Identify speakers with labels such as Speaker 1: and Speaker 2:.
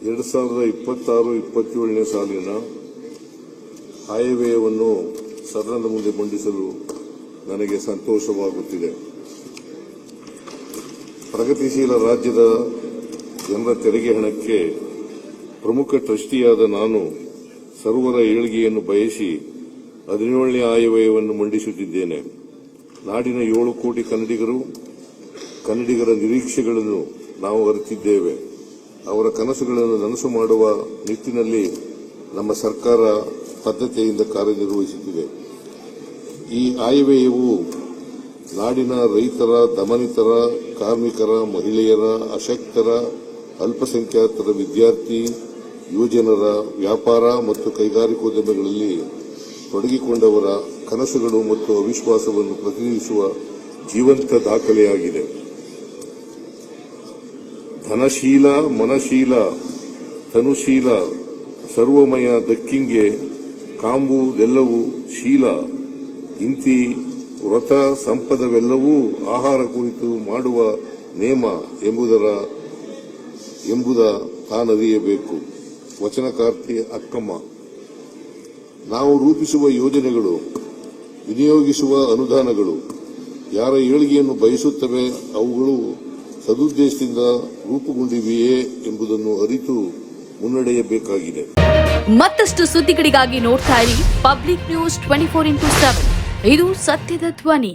Speaker 1: 2026-27 ಸಾಲಿನ ಆಯವ್ಯಯವನ್ನು ಸದನದ ಮುಂದೆ ಮಂಡಿಸಲು ನನಗೆ ಸಂತೋಷವಾಗುತ್ತಿದೆ. ಪ್ರಗತಿಶೀಲ ರಾಜ್ಯದ ಜನರ ತೆರಿಗೆ ಹಣಕ್ಕೆ ಪ್ರಮುಖ ಟ್ರಸ್ಟಿಯಾದ ನಾನು ಸರ್ವರ ಏಳ್ಗೆಯನ್ನು ಬಯಸಿ 17ನೇ ಆಯವ್ಯಯವನ್ನು ಮಂಡಿಸುತ್ತಿದ್ದೇನೆ. ನಾಡಿನ 7 ಕೋಟಿ ಕನ್ನಡಿಗರ ನಿರೀಕ್ಷೆಗಳನ್ನು ನಾವು ಅರಿತಿದ್ದೇವೆ. ಅವರ ಕನಸುಗಳನ್ನು ನನಸು ಮಾಡುವ ನಿಟ್ಟಿನಲ್ಲಿ ನಮ್ಮ ಸರ್ಕಾರ ಬದ್ಧತೆಯಿಂದ ಕಾರ್ಯನಿರ್ವಹಿಸುತ್ತಿದೆ. ಈ ಆಯವ್ಯಯವು ನಾಡಿನ ರೈತರ, ದಮನಿತರ, ಕಾರ್ಮಿಕರ, ಮಹಿಳೆಯರ, ಅಶಕ್ತರ, ಅಲ್ಪಸಂಖ್ಯಾತರ, ವಿದ್ಯಾರ್ಥಿ, ಯುವಜನರ, ವ್ಯಾಪಾರ ಮತ್ತು ಕೈಗಾರಿಕೋದ್ಯಮಗಳಲ್ಲಿ ತೊಡಗಿಕೊಂಡವರ ಕನಸುಗಳು ಮತ್ತು ಅವಿಶ್ವಾಸವನ್ನು ಪ್ರತಿನಿಧಿಸುವ ಜೀವಂತ ದಾಖಲೆಯಾಗಿದೆ. ಧನಶೀಲ, ಮನಶೀಲ, ತನುಶೀಲ, ಸರ್ವಮಯ ದಕ್ಕಿಂಗೆ ಕಾಂಬುದೆಲ್ಲವೂ ಶೀಲ, ಇಂತಿ ವ್ರತ ಸಂಪದವೆಲ್ಲವೂ ಆಹಾರ ಕುರಿತು ಮಾಡುವ ನೇಮ ಎಂಬುದ ತಾನರಿಯಬೇಕು. ವಚನಕಾರ್ತಿ ಅಕ್ಕಮ್ಮ. ನಾವು ರೂಪಿಸುವ ಯೋಜನೆಗಳು, ವಿನಿಯೋಗಿಸುವ ಅನುದಾನಗಳು ಯಾರ ಏಳಿಗೆಯನ್ನು ಬಯಸುತ್ತವೆ, ಅವುಗಳು ಸದುದ್ದೇಶದಿಂದ ರೂಪುಗೊಂಡಿವೆಯೇ ಎಂಬುದನ್ನು ಅರಿತು ಮುನ್ನಡೆಯಬೇಕಾಗಿದೆ.
Speaker 2: ಮತ್ತಷ್ಟು ಸುದ್ದಿಗಳಿಗಾಗಿ ನೋಡ್ತಾ ಇರಿ ಪಬ್ಲಿಕ್ ನ್ಯೂಸ್ 24x7. ಇದು ಸತ್ಯದ ಧ್ವನಿ.